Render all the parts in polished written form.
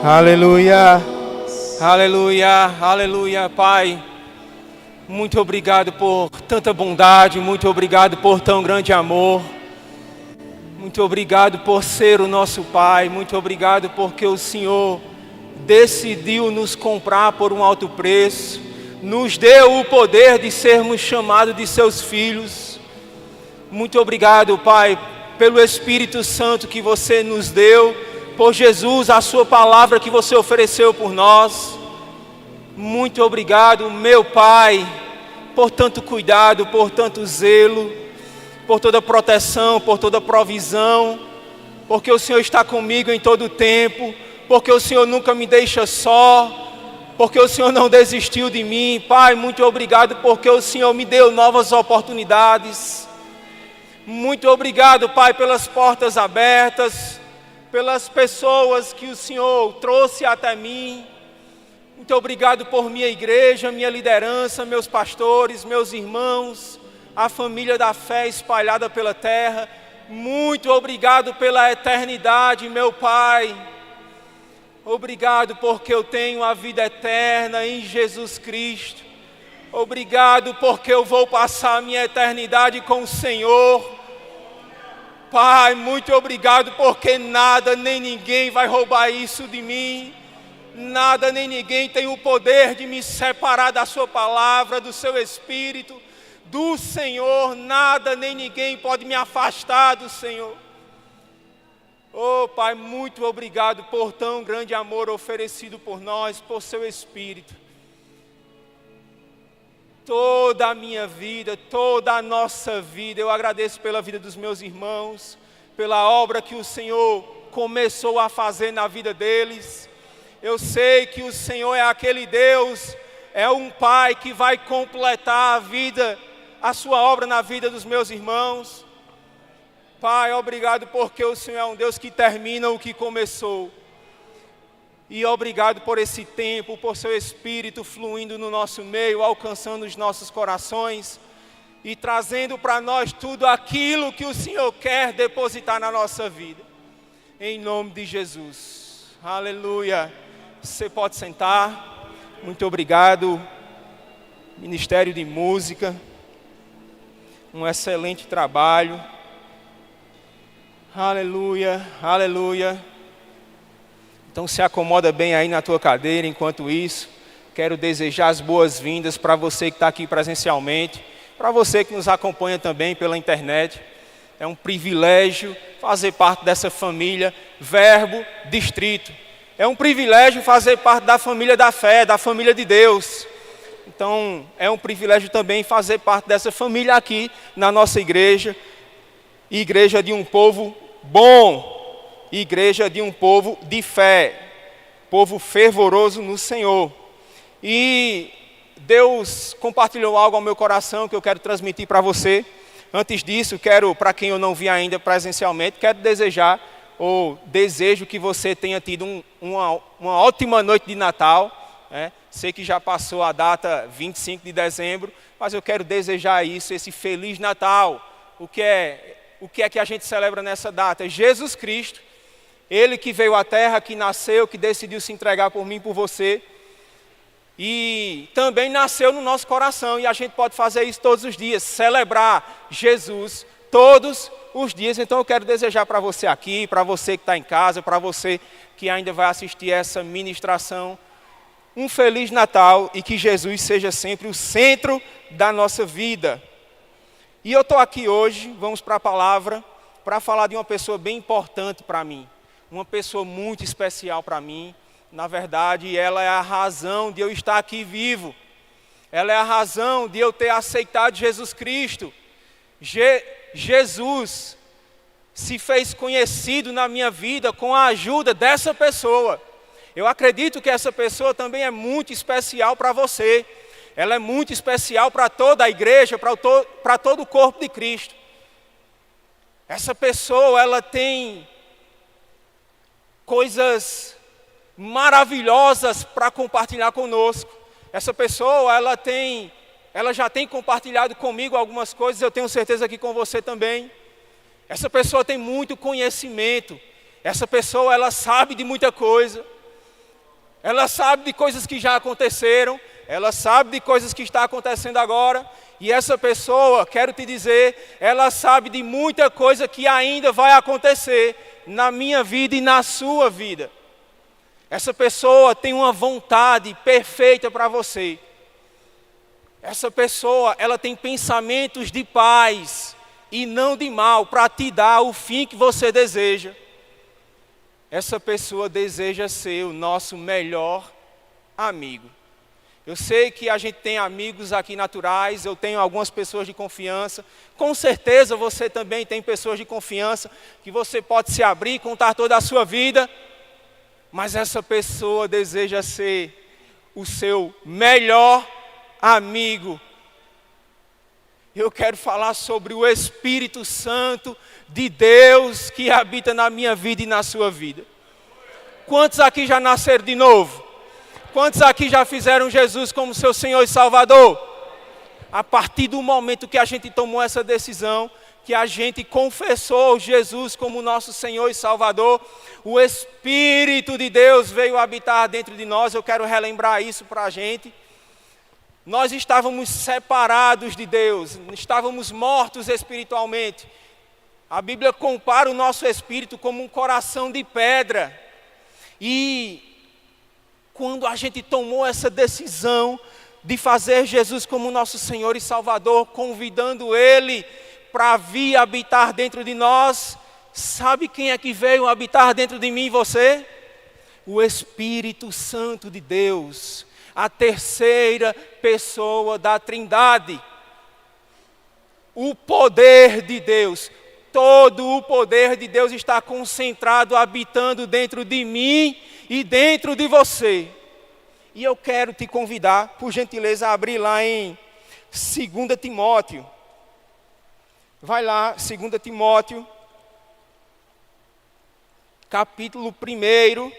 Aleluia, aleluia, aleluia, Pai. Muito obrigado por tanta bondade, muito obrigado por tão grande amor. Muito obrigado por ser o nosso Pai, muito obrigado porque o Senhor decidiu nos comprar por um alto preço, nos deu o poder de sermos chamados de seus filhos. Muito obrigado, Pai, pelo Espírito Santo que você nos deu, por Jesus, a sua palavra que você ofereceu por nós. Muito obrigado, meu Pai, por tanto cuidado, por tanto zelo, por toda proteção, por toda provisão, porque o Senhor está comigo em todo o tempo, porque o Senhor nunca me deixa só, porque o Senhor não desistiu de mim. Pai, muito obrigado porque o Senhor me deu novas oportunidades. Muito obrigado, Pai, pelas portas abertas, pelas pessoas que o Senhor trouxe até mim. Muito obrigado por minha igreja, minha liderança, meus pastores, meus irmãos, a família da fé espalhada pela terra. Muito obrigado pela eternidade, meu Pai. Obrigado porque eu tenho a vida eterna em Jesus Cristo. Obrigado porque eu vou passar a minha eternidade com o Senhor. Pai, muito obrigado porque nada nem ninguém vai roubar isso de mim. Nada nem ninguém tem o poder de me separar da sua palavra, do seu Espírito, do Senhor. Nada nem ninguém pode me afastar do Senhor. Oh, Pai, muito obrigado por tão grande amor oferecido por nós, por seu Espírito. Toda a minha vida, toda a nossa vida, eu agradeço pela vida dos meus irmãos, pela obra que o Senhor começou a fazer na vida deles. Eu sei que o Senhor é aquele Deus, é um Pai que vai completar a sua obra na vida dos meus irmãos. Pai, obrigado porque o Senhor é um Deus que termina o que começou. E obrigado por esse tempo, por seu Espírito fluindo no nosso meio, alcançando os nossos corações e trazendo para nós tudo aquilo que o Senhor quer depositar na nossa vida. Em nome de Jesus. Aleluia. Você pode sentar. Muito obrigado. Ministério de Música. Um excelente trabalho. Aleluia, aleluia. Então se acomoda bem aí na tua cadeira. Enquanto isso, quero desejar as boas-vindas para você que está aqui presencialmente, para você que nos acompanha também pela internet. É um privilégio fazer parte dessa família Verbo Distrito. É um privilégio fazer parte da família da fé, da família de Deus. Então é um privilégio também fazer parte dessa família aqui na nossa igreja. Igreja de um povo bom. Igreja de um povo de fé, povo fervoroso no Senhor. E Deus compartilhou algo ao meu coração que eu quero transmitir para você. Antes disso, para quem eu não vi ainda presencialmente, quero desejo que você tenha tido uma ótima noite de Natal. Sei que já passou a data 25 de dezembro, mas eu quero desejar isso, esse Feliz Natal. O que é que a gente celebra nessa data? Jesus Cristo. Ele que veio à terra, que nasceu, que decidiu se entregar por mim e por você. E também nasceu no nosso coração. E a gente pode fazer isso todos os dias. Celebrar Jesus todos os dias. Então eu quero desejar para você aqui, para você que está em casa, para você que ainda vai assistir essa ministração, um Feliz Natal e que Jesus seja sempre o centro da nossa vida. E eu estou aqui hoje, vamos para a palavra, para falar de uma pessoa bem importante para mim. Uma pessoa muito especial para mim. Na verdade, ela é a razão de eu estar aqui vivo. Ela é a razão de eu ter aceitado Jesus Cristo. Jesus se fez conhecido na minha vida com a ajuda dessa pessoa. Eu acredito que essa pessoa também é muito especial para você. Ela é muito especial para toda a igreja, para todo o corpo de Cristo. Essa pessoa, ela tem coisas maravilhosas para compartilhar conosco. Essa pessoa, ela já tem compartilhado comigo algumas coisas, eu tenho certeza que com você também. Essa pessoa tem muito conhecimento. Essa pessoa, ela sabe de muita coisa. ela sabe de coisas que já aconteceram, ela sabe de coisas que está acontecendo agora, e essa pessoa, quero te dizer, ela sabe de muita coisa que ainda vai acontecer na minha vida e na sua vida. Essa pessoa tem uma vontade perfeita para você. Essa pessoa, ela tem pensamentos de paz e não de mal, para te dar o fim que você deseja. Essa pessoa deseja ser o nosso melhor amigo. Eu sei que a gente tem amigos aqui naturais, eu tenho algumas pessoas de confiança. Com certeza você também tem pessoas de confiança que você pode se abrir, contar toda a sua vida. Mas essa pessoa deseja ser o seu melhor amigo. Eu quero falar sobre o Espírito Santo de Deus que habita na minha vida e na sua vida. Quantos aqui já nasceram de novo? Quantos aqui já fizeram Jesus como seu Senhor e Salvador? A partir do momento que a gente tomou essa decisão, que a gente confessou Jesus como nosso Senhor e Salvador, o Espírito de Deus veio habitar dentro de nós. Eu quero relembrar isso para a gente. Nós estávamos separados de Deus, estávamos mortos espiritualmente. A Bíblia compara o nosso espírito como um coração de pedra. E quando a gente tomou essa decisão de fazer Jesus como nosso Senhor e Salvador, convidando Ele para vir habitar dentro de nós, sabe quem é que veio habitar dentro de mim e você? O Espírito Santo de Deus, a terceira pessoa da Trindade. O poder de Deus, todo o poder de Deus está concentrado, habitando dentro de mim e dentro de você. E eu quero te convidar, por gentileza, a abrir lá em 2 Timóteo. Vai lá, 2 Timóteo, capítulo 1.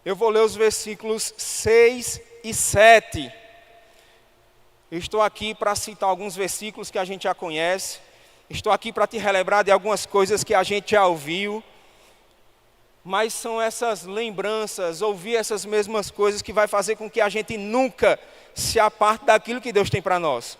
Eu vou ler os versículos 6 e 7. Eu estou aqui para citar alguns versículos que a gente já conhece. Estou aqui para te relembrar de algumas coisas que a gente já ouviu. Mas são essas lembranças, ouvir essas mesmas coisas que vai fazer com que a gente nunca se aparte daquilo que Deus tem para nós.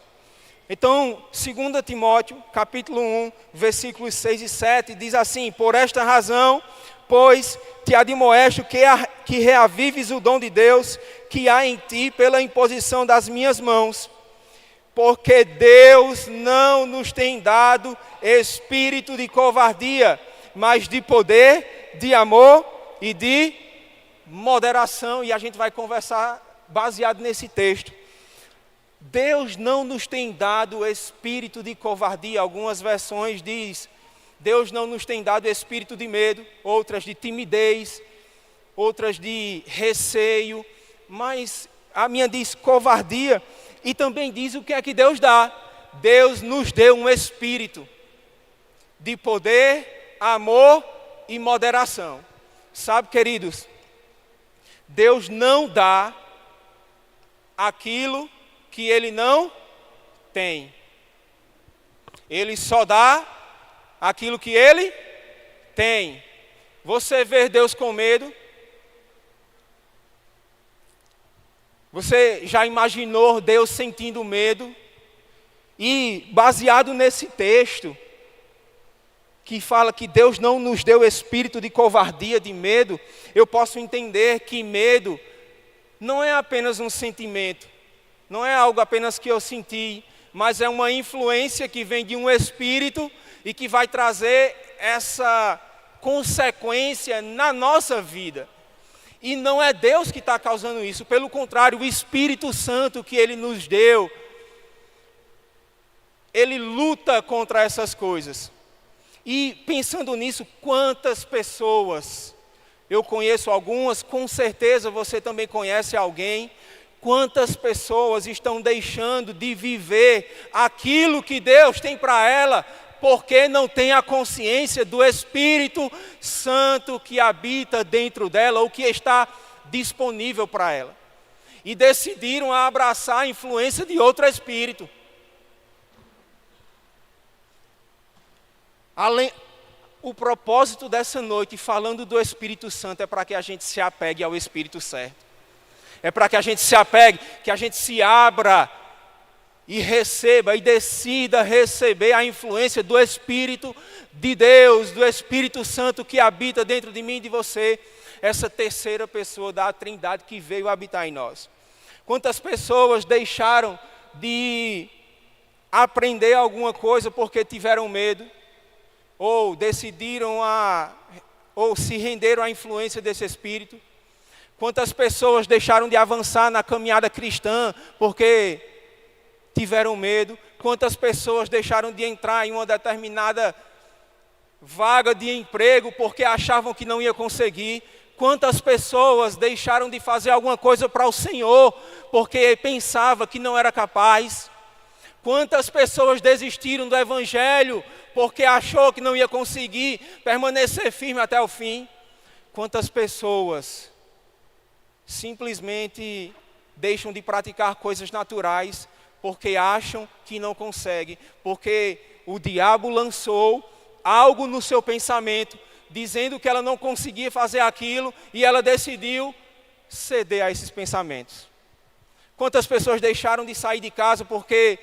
Então, 2 Timóteo, capítulo 1, versículos 6 e 7, diz assim: por esta razão, pois te admoesto que reavives o dom de Deus que há em ti pela imposição das minhas mãos. Porque Deus não nos tem dado espírito de covardia, mas de poder, de amor e de moderação. E a gente vai conversar baseado nesse texto. Deus não nos tem dado espírito de covardia. Algumas versões diz: Deus não nos tem dado espírito de medo, outras de timidez, outras de receio, mas a minha diz covardia. E também diz o que é que Deus dá. Deus nos deu um espírito de poder, amor e moderação. Sabe, queridos, Deus não dá aquilo que Ele não tem. Ele só dá aquilo que Ele tem. Você vê Deus com medo? Você já imaginou Deus sentindo medo? E baseado nesse texto, que fala que Deus não nos deu espírito de covardia, de medo, eu posso entender que medo não é apenas um sentimento, não é algo apenas que eu senti, mas é uma influência que vem de um espírito e que vai trazer essa consequência na nossa vida. E não é Deus que está causando isso, pelo contrário, o Espírito Santo que Ele nos deu, Ele luta contra essas coisas. E pensando nisso, quantas pessoas, eu conheço algumas, com certeza você também conhece alguém, quantas pessoas estão deixando de viver aquilo que Deus tem para ela, porque não tem a consciência do Espírito Santo que habita dentro dela, ou que está disponível para ela. E decidiram abraçar a influência de outro espírito. Além, o propósito dessa noite, falando do Espírito Santo, é para que a gente se apegue ao Espírito certo. É para que a gente se apegue, que a gente se abra e receba e decida receber a influência do Espírito de Deus, do Espírito Santo que habita dentro de mim e de você, essa terceira pessoa da Trindade que veio habitar em nós. Quantas pessoas deixaram de aprender alguma coisa porque tiveram medo, ou decidiram ou se renderam à influência desse Espírito? Quantas pessoas deixaram de avançar na caminhada cristã porque tiveram medo? Quantas pessoas deixaram de entrar em uma determinada vaga de emprego porque achavam que não ia conseguir? Quantas pessoas deixaram de fazer alguma coisa para o Senhor porque pensava que não era capaz? Quantas pessoas desistiram do Evangelho porque achou que não ia conseguir permanecer firme até o fim? Quantas pessoas simplesmente deixam de praticar coisas naturais porque acham que não conseguem, porque o diabo lançou algo no seu pensamento, dizendo que ela não conseguia fazer aquilo, e ela decidiu ceder a esses pensamentos. Quantas pessoas deixaram de sair de casa porque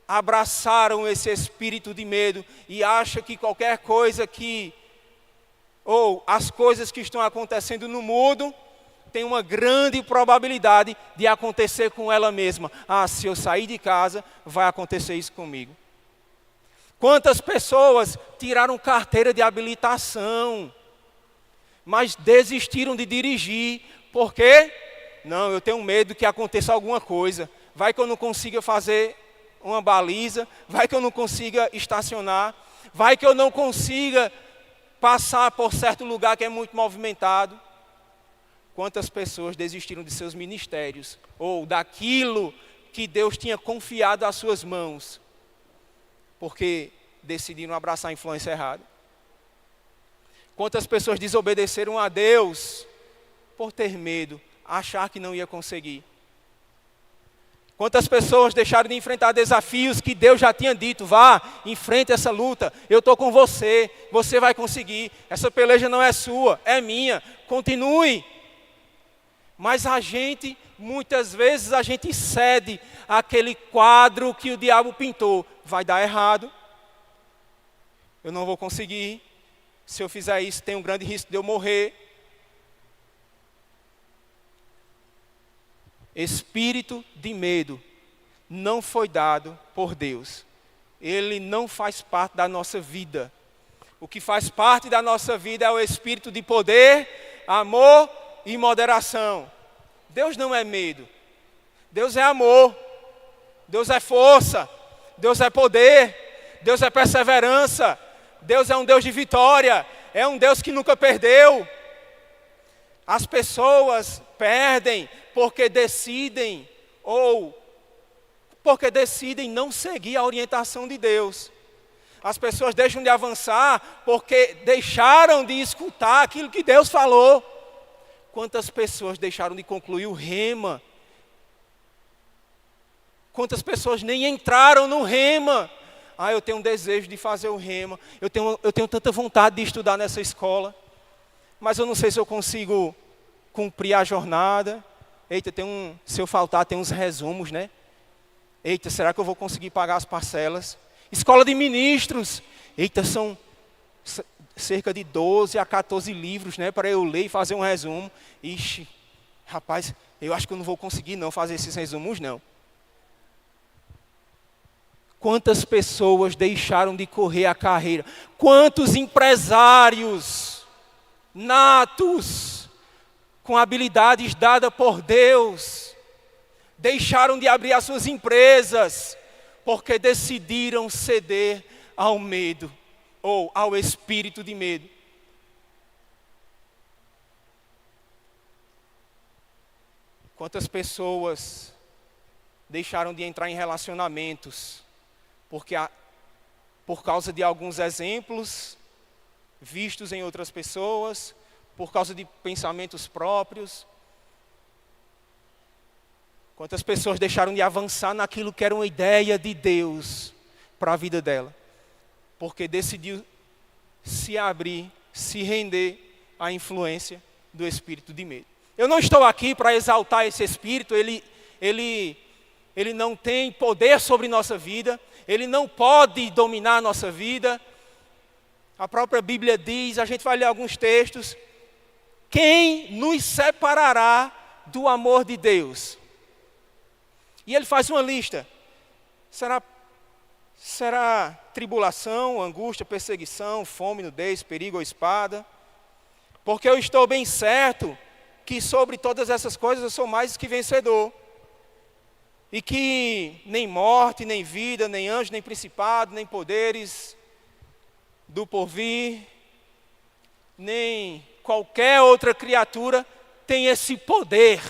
abraçaram esse espírito de medo e acham que qualquer coisa ou as coisas que estão acontecendo no mundo, tem uma grande probabilidade de acontecer com ela mesma. Se eu sair de casa, vai acontecer isso comigo. Quantas pessoas tiraram carteira de habilitação, mas desistiram de dirigir? Por quê? Não, eu tenho medo que aconteça alguma coisa. Vai que eu não consiga fazer uma baliza, vai que eu não consiga estacionar, vai que eu não consiga passar por certo lugar que é muito movimentado. Quantas pessoas desistiram de seus ministérios, ou daquilo que Deus tinha confiado às suas mãos, porque decidiram abraçar a influência errada? Quantas pessoas desobedeceram a Deus por ter medo, achar que não ia conseguir? Quantas pessoas deixaram de enfrentar desafios que Deus já tinha dito: vá, enfrente essa luta, eu estou com você, você vai conseguir, essa peleja não é sua, é minha, continue. Mas muitas vezes a gente cede àquele quadro que o diabo pintou. Vai dar errado, eu não vou conseguir, se eu fizer isso tem um grande risco de eu morrer. Espírito de medo não foi dado por Deus. Ele não faz parte da nossa vida. O que faz parte da nossa vida é o espírito de poder, amor e moderação. Deus não é medo. Deus é amor. Deus é força. Deus é poder. Deus é perseverança. Deus é um Deus de vitória. É um Deus que nunca perdeu. As pessoas perdem porque decidem não seguir a orientação de Deus. As pessoas deixam de avançar porque deixaram de escutar aquilo que Deus falou. Quantas pessoas deixaram de concluir o rema? Quantas pessoas nem entraram no rema? Eu tenho um desejo de fazer o rema. Eu tenho tanta vontade de estudar nessa escola, mas eu não sei se eu consigo cumprir a jornada. Eita, se eu faltar, tem uns resumos, né? Eita, será que eu vou conseguir pagar as parcelas? Escola de ministros. Eita, são cerca de 12 a 14 livros, né, para eu ler e fazer um resumo. Ixi, rapaz, eu acho que eu não vou conseguir não fazer esses resumos, não. Quantas pessoas deixaram de correr a carreira? Quantos empresários natos, com habilidades dadas por Deus, deixaram de abrir as suas empresas, porque decidiram ceder ao medo, ou ao espírito de medo. Quantas pessoas deixaram de entrar em relacionamentos, por causa de alguns exemplos vistos em outras pessoas, por causa de pensamentos próprios? Quantas pessoas deixaram de avançar naquilo que era uma ideia de Deus para a vida dela? porque decidiu se abrir, se render à influência do espírito de medo. Eu não estou aqui para exaltar esse espírito, ele não tem poder sobre nossa vida, ele não pode dominar a nossa vida. A própria Bíblia diz, a gente vai ler alguns textos, quem nos separará do amor de Deus? E ele faz uma lista. Será tribulação, angústia, perseguição, fome, nudez, perigo ou espada? Porque eu estou bem certo que sobre todas essas coisas eu sou mais que vencedor. E que nem morte, nem vida, nem anjo, nem principado, nem poderes do porvir, nem qualquer outra criatura tem esse poder.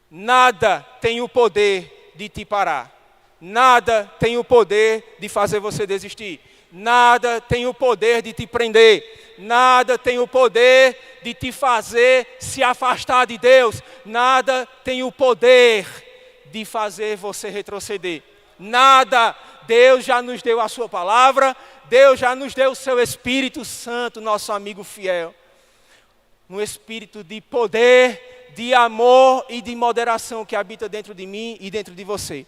Nada tem o poder de te parar. Nada tem o poder de fazer você desistir. Nada tem o poder de te prender. Nada tem o poder de te fazer se afastar de Deus. Nada tem o poder de fazer você retroceder. Nada. Deus já nos deu a sua palavra. Deus já nos deu o seu Espírito Santo, nosso amigo fiel. Um espírito de poder, de amor e de moderação que habita dentro de mim e dentro de você.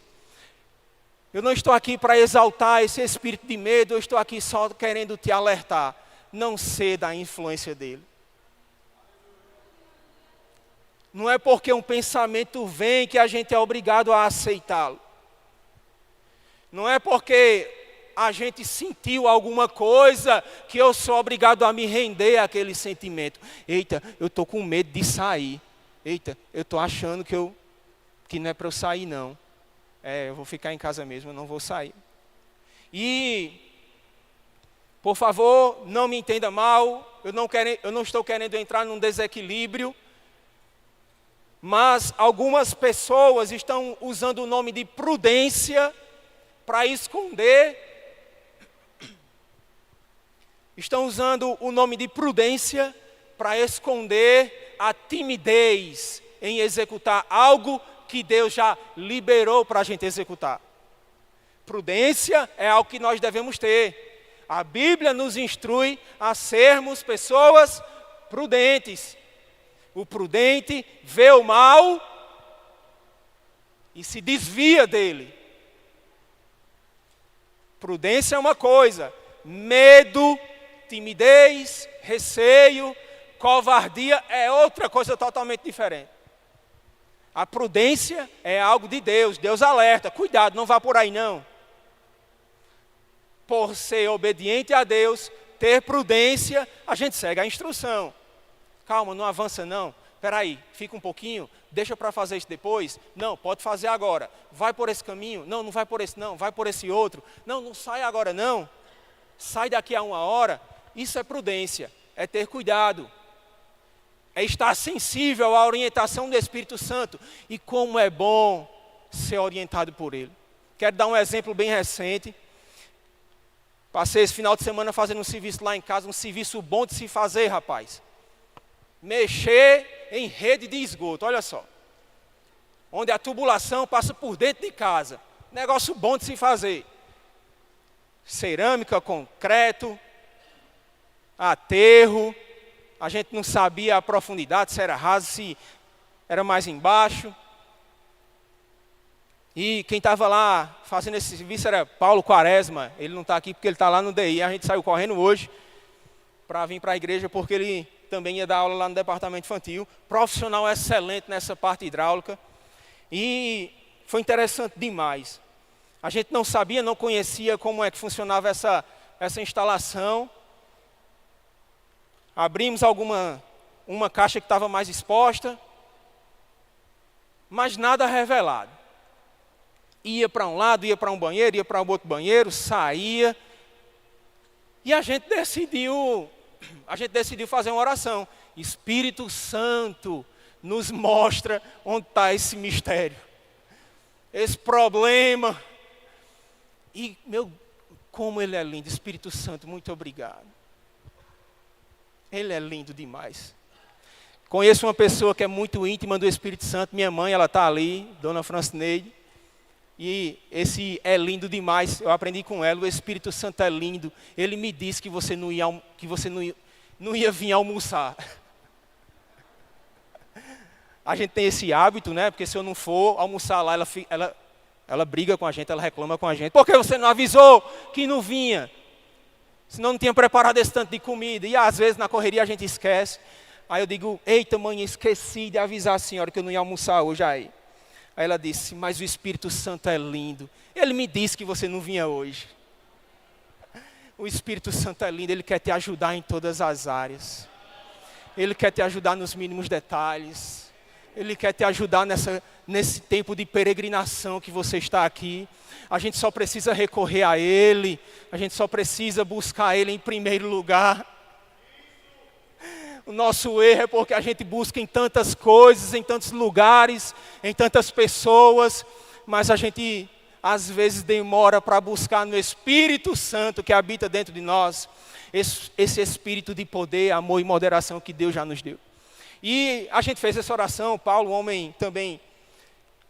Eu não estou aqui para exaltar esse espírito de medo, eu estou aqui só querendo te alertar. Não ceda à influência dele. Não é porque um pensamento vem que a gente é obrigado a aceitá-lo. Não é porque a gente sentiu alguma coisa que eu sou obrigado a me render àquele sentimento. Eita, eu estou com medo de sair. Eita, eu estou achando que não é para eu sair não. Eu vou ficar em casa mesmo, eu não vou sair. E, por favor, não me entenda mal, eu não estou querendo entrar num desequilíbrio, mas algumas pessoas estão usando o nome de prudência para esconder, estão usando o nome de prudência para esconder a timidez em executar algo que Deus já liberou para a gente executar. Prudência é algo que nós devemos ter. A Bíblia nos instrui a sermos pessoas prudentes. O prudente vê o mal e se desvia dele. Prudência é uma coisa, medo, timidez, receio, covardia é outra coisa totalmente diferente. A prudência é algo de Deus. Deus alerta, cuidado, não vá por aí não. Por ser obediente a Deus, ter prudência, a gente segue a instrução. Calma, não avança não. Espera aí, fica um pouquinho, deixa para fazer isso depois. Não, pode fazer agora. Vai por esse caminho. Não, não vai por esse não, vai por esse outro. Não, não sai agora não. Sai daqui a 1 hora. Isso é prudência, é ter cuidado. É estar sensível à orientação do Espírito Santo. E como é bom ser orientado por Ele. Quero dar um exemplo bem recente. Passei esse final de semana fazendo um serviço lá em casa, um serviço bom de se fazer, rapaz. Mexer em rede de esgoto, olha só. Onde a tubulação passa por dentro de casa. Negócio bom de se fazer. Cerâmica, concreto, aterro. A gente não sabia a profundidade, se era raso, se era mais embaixo. E quem estava lá fazendo esse serviço era Paulo Quaresma. Ele não está aqui porque ele está lá no DI. A gente saiu correndo hoje para vir para a igreja porque ele também ia dar aula lá no departamento infantil. Profissional excelente nessa parte hidráulica. E foi interessante demais. A gente não sabia, não conhecia como é que funcionava essa instalação. Abrimos uma caixa que estava mais exposta, mas nada revelado. Ia para um lado, ia para um banheiro, ia para um outro banheiro, saía. E a gente decidiu fazer uma oração. Espírito Santo, nos mostra onde está esse mistério, esse problema. E, como Ele é lindo, Espírito Santo, muito obrigado. Ele é lindo demais. Conheço uma pessoa que é muito íntima do Espírito Santo, minha mãe, ela está ali, Dona Francineide. E esse é lindo demais, eu aprendi com ela, o Espírito Santo é lindo. Ele me disse que você não ia vir almoçar. A gente tem esse hábito, né? Porque se eu não for almoçar lá, ela briga com a gente, ela reclama com a gente. Por que você não avisou que não vinha? Senão não tinha preparado esse tanto de comida. E às vezes na correria a gente esquece. Aí eu digo, eita mãe, esqueci de avisar a senhora que eu não ia almoçar hoje aí. Aí ela disse, mas o Espírito Santo é lindo. Ele me disse que você não vinha hoje. O Espírito Santo é lindo, ele quer te ajudar em todas as áreas. Ele quer te ajudar nos mínimos detalhes. Ele quer te ajudar nesse tempo de peregrinação que você está aqui. A gente só precisa recorrer a Ele. A gente só precisa buscar Ele em primeiro lugar. O nosso erro é porque a gente busca em tantas coisas, em tantos lugares, em tantas pessoas, mas a gente às vezes demora para buscar no Espírito Santo que habita dentro de nós, esse Espírito de poder, amor e moderação que Deus já nos deu. E a gente fez essa oração, Paulo, um homem também,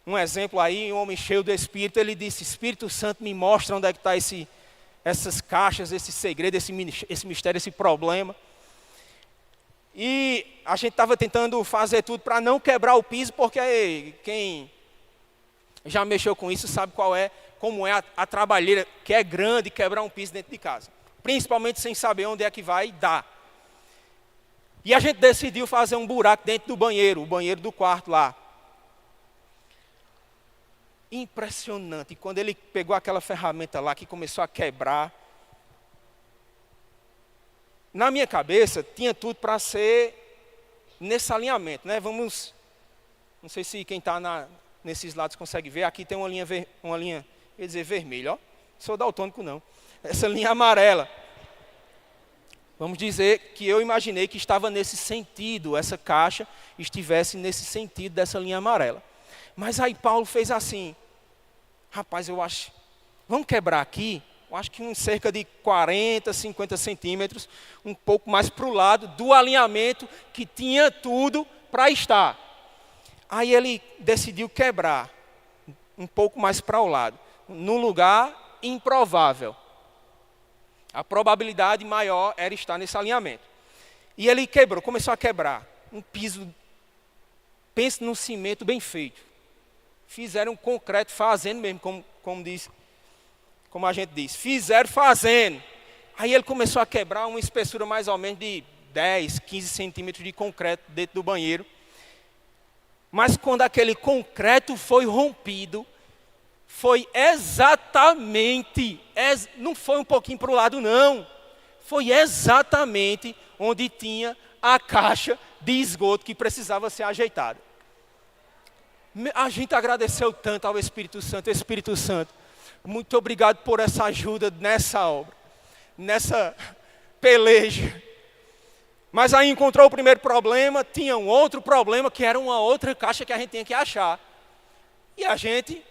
um exemplo aí, um homem cheio do Espírito, ele disse, Espírito Santo me mostra onde é que está essas caixas, esse segredo, esse mistério, esse problema. E a gente estava tentando fazer tudo para não quebrar o piso, porque quem já mexeu com isso sabe como é a trabalheira, que é grande quebrar um piso dentro de casa. Principalmente sem saber onde é que vai dar. E a gente decidiu fazer um buraco dentro do banheiro, o banheiro do quarto lá. Impressionante, quando ele pegou aquela ferramenta lá que começou a quebrar, na minha cabeça tinha tudo para ser nesse alinhamento, né? Não sei se quem está nesses lados consegue ver, aqui tem uma linha, eu ia dizer vermelha, ó, sou daltônico não, essa linha amarela. Vamos dizer que eu imaginei que estava nesse sentido, essa caixa estivesse nesse sentido dessa linha amarela. Mas aí Paulo fez assim, rapaz, eu acho, vamos quebrar aqui, eu acho que cerca de 40, 50 centímetros, um pouco mais para o lado do alinhamento que tinha tudo para estar. Aí ele decidiu quebrar um pouco mais para o lado, num lugar improvável. A probabilidade maior era estar nesse alinhamento. E ele quebrou, começou a quebrar. Um piso, pense num cimento bem feito. Fizeram concreto fazendo mesmo, como a gente diz. Fizeram fazendo. Aí ele começou a quebrar uma espessura mais ou menos de 10, 15 centímetros de concreto dentro do banheiro. Mas quando aquele concreto foi rompido, foi exatamente, não foi um pouquinho para o lado não, foi exatamente onde tinha a caixa de esgoto que precisava ser ajeitada. A gente agradeceu tanto ao Espírito Santo, muito obrigado por essa ajuda nessa obra, nessa peleja. Mas aí encontrou o primeiro problema, tinha um outro problema que era uma outra caixa que a gente tinha que achar. E a gente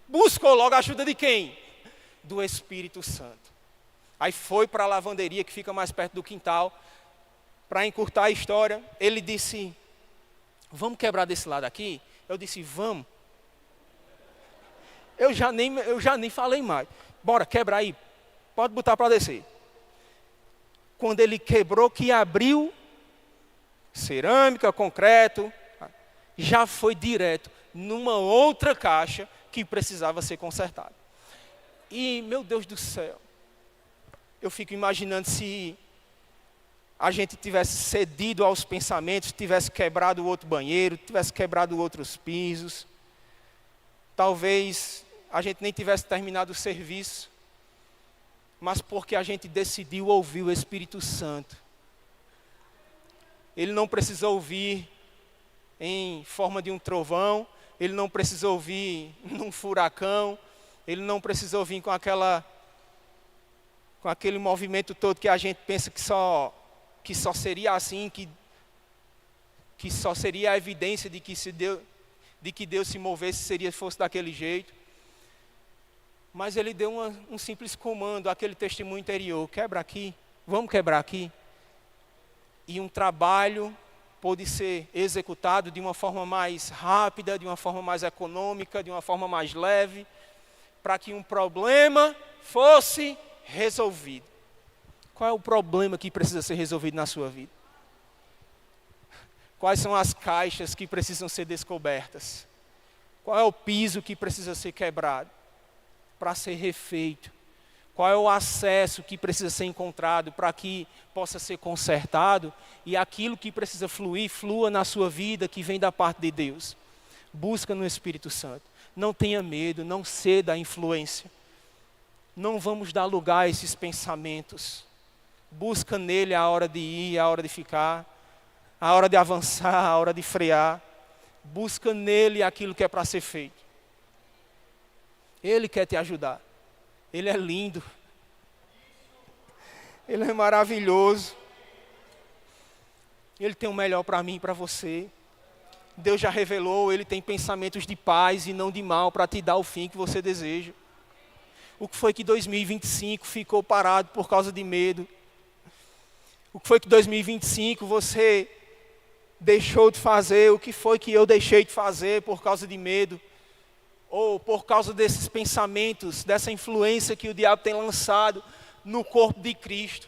buscou logo a ajuda de quem? Do Espírito Santo. Aí foi para a lavanderia que fica mais perto do quintal. Para encurtar a história, ele disse, vamos quebrar desse lado aqui? Eu disse, vamos. Eu já nem falei mais. Bora, quebra aí. Pode botar para descer. Quando ele quebrou, que abriu, cerâmica, concreto, já foi direto numa outra caixa que precisava ser consertada. E, meu Deus do céu, eu fico imaginando se a gente tivesse cedido aos pensamentos, tivesse quebrado o outro banheiro, tivesse quebrado outros pisos, talvez a gente nem tivesse terminado o serviço, mas porque a gente decidiu ouvir o Espírito Santo. Ele não precisa ouvir em forma de um trovão, ele não precisa ouvir num furacão, ele não precisa ouvir com aquele movimento todo que a gente pensa que só seria assim, que só seria a evidência de que Deus se movesse, fosse daquele jeito. Mas ele deu um simples comando, aquele testemunho interior, quebra aqui, vamos quebrar aqui. E um trabalho pôde ser executado de uma forma mais rápida, de uma forma mais econômica, de uma forma mais leve, para que um problema fosse resolvido. Qual é o problema que precisa ser resolvido na sua vida? Quais são as caixas que precisam ser descobertas? Qual é o piso que precisa ser quebrado para ser refeito? Qual é o acesso que precisa ser encontrado para que possa ser consertado e aquilo que precisa fluir, flua na sua vida que vem da parte de Deus? Busca no Espírito Santo. Não tenha medo, não ceda à influência. Não vamos dar lugar a esses pensamentos. Busca nele a hora de ir, a hora de ficar, a hora de avançar, a hora de frear. Busca nele aquilo que é para ser feito. Ele quer te ajudar. Ele é lindo. Ele é maravilhoso. Ele tem o melhor para mim e para você. Deus já revelou, Ele tem pensamentos de paz e não de mal para te dar o fim que você deseja. O que foi que 2025 ficou parado por causa de medo? O que foi que 2025 você deixou de fazer? O que foi que eu deixei de fazer por causa de medo? Ou por causa desses pensamentos, dessa influência que o diabo tem lançado no corpo de Cristo?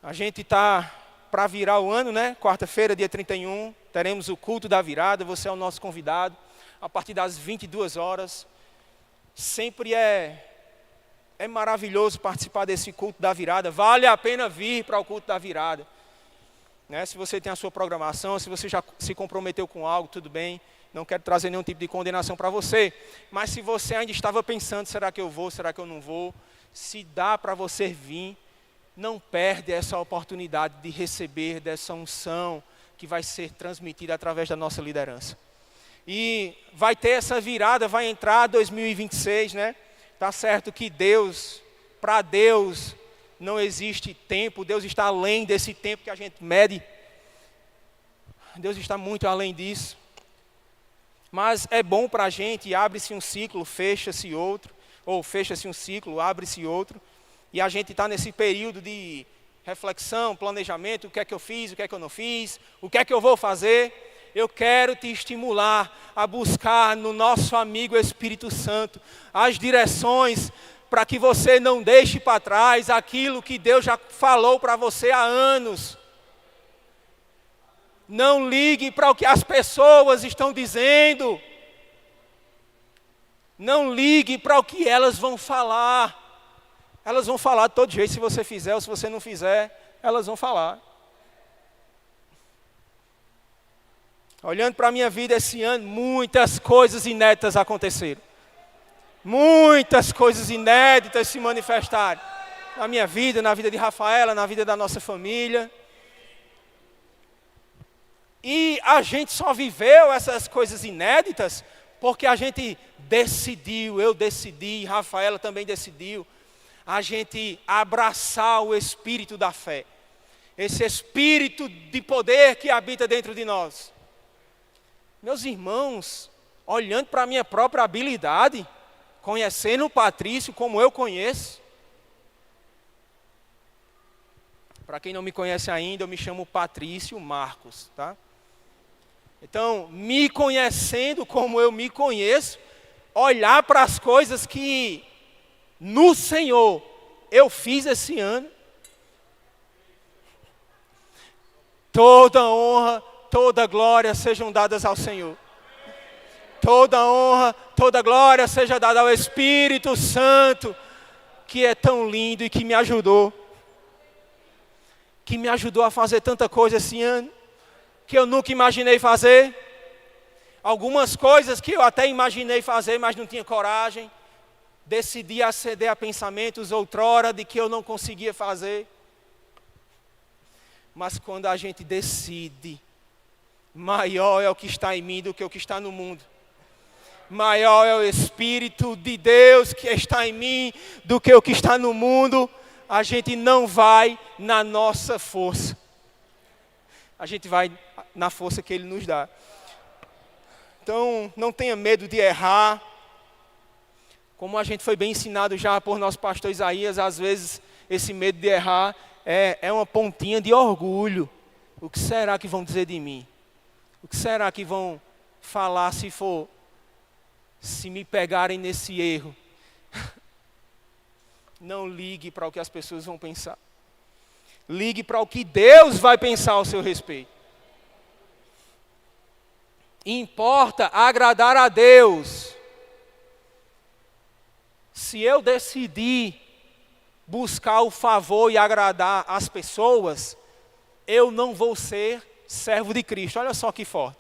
A gente está para virar o ano, né? Quarta-feira, dia 31, teremos o culto da virada, você é o nosso convidado, a partir das 22 horas. Sempre é maravilhoso participar desse culto da virada, vale a pena vir para o culto da virada. Né? Se você tem a sua programação, se você já se comprometeu com algo, tudo bem, não quero trazer nenhum tipo de condenação para você, mas se você ainda estava pensando, será que eu vou, será que eu não vou, se dá para você vir, não perde essa oportunidade de receber dessa unção que vai ser transmitida através da nossa liderança. E vai ter essa virada, vai entrar 2026, né? Tá certo que para Deus, não existe tempo, Deus está além desse tempo que a gente mede. Deus está muito além disso. Mas é bom para a gente, abre-se um ciclo, fecha-se outro, ou fecha-se um ciclo, abre-se outro. E a gente está nesse período de reflexão, planejamento, o que é que eu fiz, o que é que eu não fiz, o que é que eu vou fazer. Eu quero te estimular a buscar no nosso amigo Espírito Santo as direções para que você não deixe para trás aquilo que Deus já falou para você há anos. Não ligue para o que as pessoas estão dizendo. Não ligue para o que elas vão falar. Elas vão falar de todo jeito, se você fizer ou se você não fizer, elas vão falar. Olhando para a minha vida esse ano, muitas coisas inéditas aconteceram. Muitas coisas inéditas se manifestaram. Na minha vida, na vida de Rafaela, na vida da nossa família. E a gente só viveu essas coisas inéditas porque a gente decidiu, eu decidi, Rafaela também decidiu, a gente abraçar o espírito da fé. Esse espírito de poder que habita dentro de nós. Meus irmãos, olhando para a minha própria habilidade, conhecendo o Patrício como eu conheço. Para quem não me conhece ainda, eu me chamo Patrício Marcos, tá? Então, me conhecendo como eu me conheço, olhar para as coisas que no Senhor eu fiz esse ano. Toda honra, toda glória sejam dadas ao Senhor. Toda honra, toda glória seja dada ao Espírito Santo, que é tão lindo e que me ajudou. Que me ajudou a fazer tanta coisa esse ano, que eu nunca imaginei fazer. Algumas coisas que eu até imaginei fazer, mas não tinha coragem. Decidi aceder a pensamentos outrora de que eu não conseguia fazer. Mas quando a gente decide, maior é o que está em mim do que o que está no mundo. Maior é o Espírito de Deus que está em mim do que o que está no mundo. A gente não vai na nossa força. A gente vai na força que Ele nos dá. Então, não tenha medo de errar. Como a gente foi bem ensinado já por nosso pastor Isaías, às vezes esse medo de errar é uma pontinha de orgulho. O que será que vão dizer de mim? O que será que vão falar se me pegarem nesse erro? Não ligue para o que as pessoas vão pensar. Ligue para o que Deus vai pensar ao seu respeito. Importa agradar a Deus. Se eu decidir buscar o favor e agradar as pessoas, eu não vou ser servo de Cristo. Olha só que forte.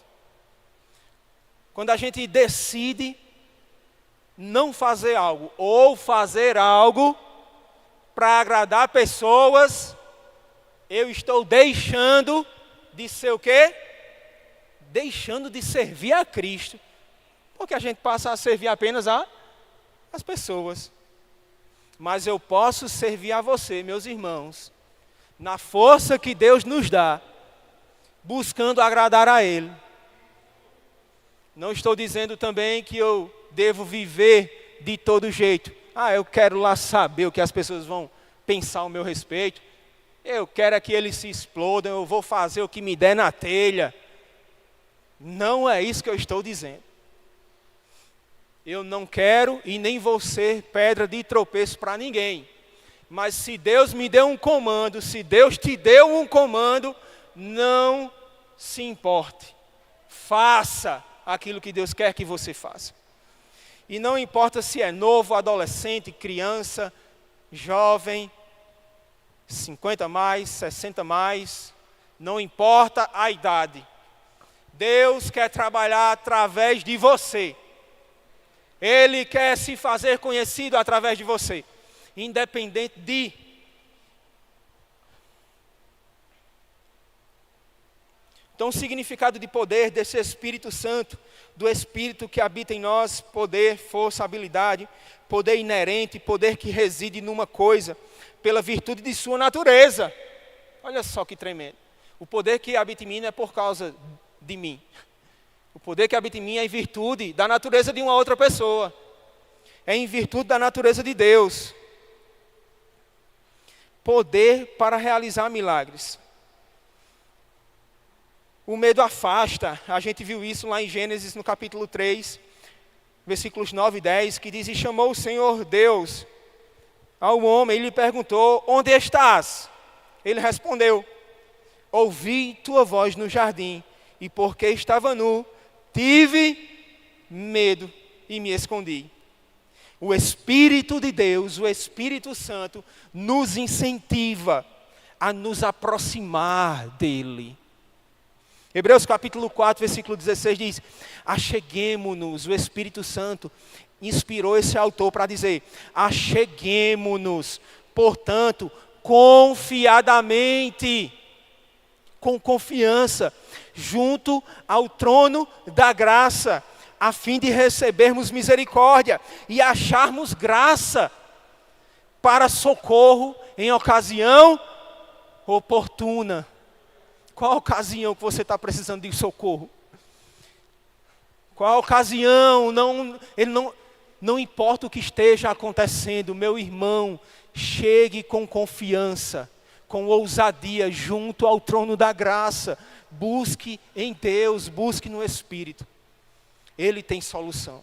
Quando a gente decide não fazer algo, ou fazer algo para agradar pessoas, eu estou deixando de ser o quê? Deixando de servir a Cristo. Porque a gente passa a servir apenas as pessoas. Mas eu posso servir a você, meus irmãos, na força que Deus nos dá, buscando agradar a Ele. Não estou dizendo também que eu devo viver de todo jeito. Eu quero lá saber o que as pessoas vão pensar ao meu respeito. Eu quero é que eles se explodam, eu vou fazer o que me der na telha. Não é isso que eu estou dizendo. Eu não quero e nem vou ser pedra de tropeço para ninguém. Mas se Deus me deu um comando, se Deus te deu um comando, não se importe. Faça aquilo que Deus quer que você faça. E não importa se é novo, adolescente, criança, jovem, 50 mais, 60 mais, não importa a idade. Deus quer trabalhar através de você. Ele quer se fazer conhecido através de você, independente de. Então, o significado de poder desse Espírito Santo, do Espírito que habita em nós, poder, força, habilidade, poder inerente, poder que reside numa coisa, pela virtude de sua natureza. Olha só que tremendo. O poder que habita em mim não é por causa de mim. O poder que habita em mim é em virtude da natureza de uma outra pessoa. É em virtude da natureza de Deus. Poder para realizar milagres. O medo afasta. A gente viu isso lá em Gênesis, no capítulo 3, versículos 9 e 10, que diz: E chamou o Senhor Deus ao homem, e lhe perguntou: Onde estás? Ele respondeu: Ouvi tua voz no jardim, e porque estava nu, tive medo e me escondi. O Espírito de Deus, o Espírito Santo, nos incentiva a nos aproximar dEle. Hebreus capítulo 4, versículo 16 diz: Acheguemo-nos, o Espírito Santo inspirou esse autor para dizer: acheguemo-nos, portanto, confiadamente, com confiança, junto ao trono da graça, a fim de recebermos misericórdia e acharmos graça para socorro em ocasião oportuna. Qual a ocasião que você está precisando de socorro? Qual a ocasião? Não importa o que esteja acontecendo, meu irmão, chegue com confiança, com ousadia, junto ao trono da graça. Busque em Deus, busque no Espírito. Ele tem solução.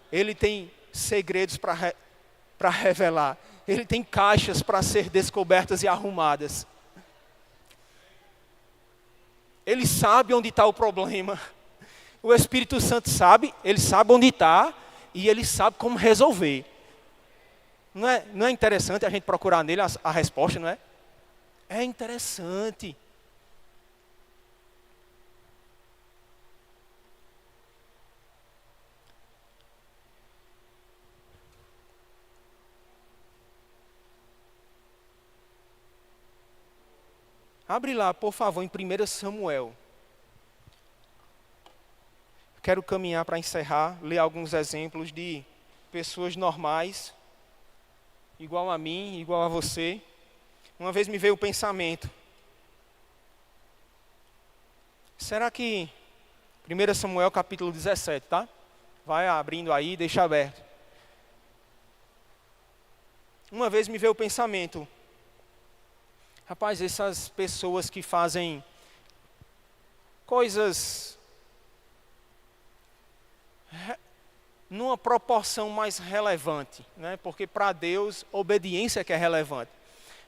Ele tem segredos para revelar. Ele tem caixas para ser descobertas e arrumadas. Ele sabe onde está o problema. O Espírito Santo sabe, ele sabe onde está e ele sabe como resolver. Não é interessante a gente procurar nele a resposta, não é? É interessante. Abre lá, por favor, em 1 Samuel. Quero caminhar para encerrar, ler alguns exemplos de pessoas normais, igual a mim, igual a você. Uma vez me veio o pensamento: será que 1 Samuel capítulo 17, tá? Vai abrindo aí, deixa aberto. Uma vez me veio o pensamento: Rapaz, essas pessoas que fazem coisas numa proporção mais relevante, né? Porque para Deus, obediência que é relevante.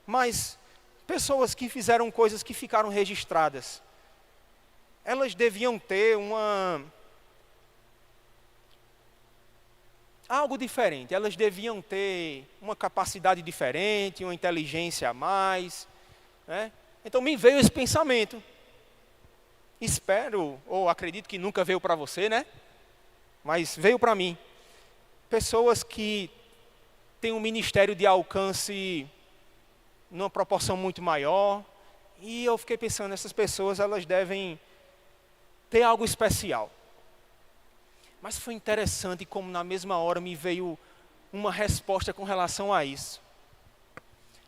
Mas pessoas que fizeram coisas que ficaram registradas, elas deviam ter algo diferente, elas deviam ter uma capacidade diferente, uma inteligência a mais, né? Então me veio esse pensamento. Espero, ou acredito que nunca veio para você, né? Mas veio para mim. Pessoas que têm um ministério de alcance numa proporção muito maior. E eu fiquei pensando, essas pessoas, elas devem ter algo especial. Mas foi interessante como na mesma hora me veio uma resposta com relação a isso.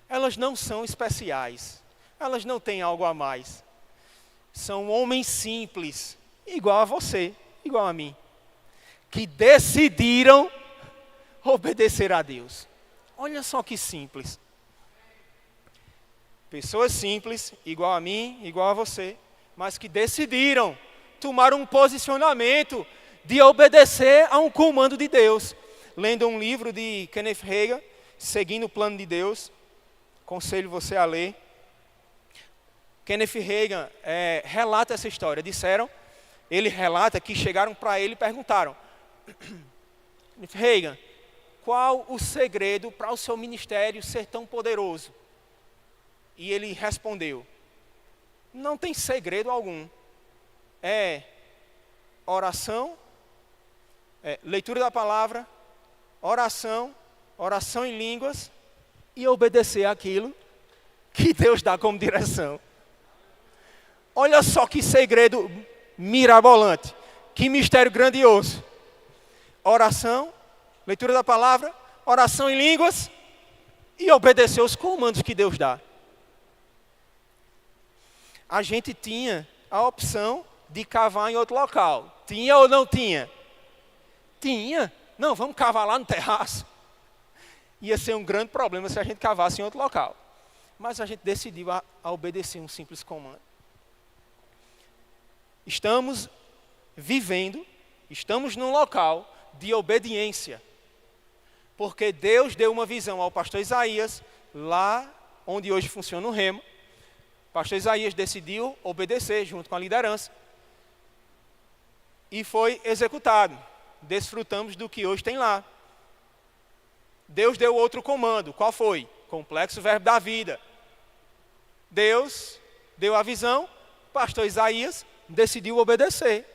Elas não são especiais. Elas não têm algo a mais. São homens simples, igual a você, igual a mim, que decidiram obedecer a Deus. Olha só que simples. Pessoas simples, igual a mim, igual a você, mas que decidiram tomar um posicionamento de obedecer a um comando de Deus. Lendo um livro de Kenneth Hagin, Seguindo o Plano de Deus, aconselho você a ler. Kenneth Hagin relata essa história. Ele relata que chegaram para ele e perguntaram: Kenneth Hagin, qual o segredo para o seu ministério ser tão poderoso? E ele respondeu: não tem segredo algum. É oração, leitura da palavra, oração em línguas e obedecer aquilo que Deus dá como direção. Olha só que segredo mirabolante, que mistério grandioso. Oração, leitura da palavra, oração em línguas e obedecer os comandos que Deus dá. A gente tinha a opção de cavar em outro local. Tinha ou não tinha? Tinha. Não, vamos cavar lá no terraço. Ia ser um grande problema se a gente cavasse em outro local. Mas a gente decidiu a obedecer um simples comando. Estamos num local de obediência. Porque Deus deu uma visão ao pastor Isaías, lá onde hoje funciona o Rema. O pastor Isaías decidiu obedecer junto com a liderança. E foi executado. Desfrutamos do que hoje tem lá. Deus deu outro comando. Qual foi? Complexo Verbo da Vida. Deus deu a visão, pastor Isaías decidiu obedecer.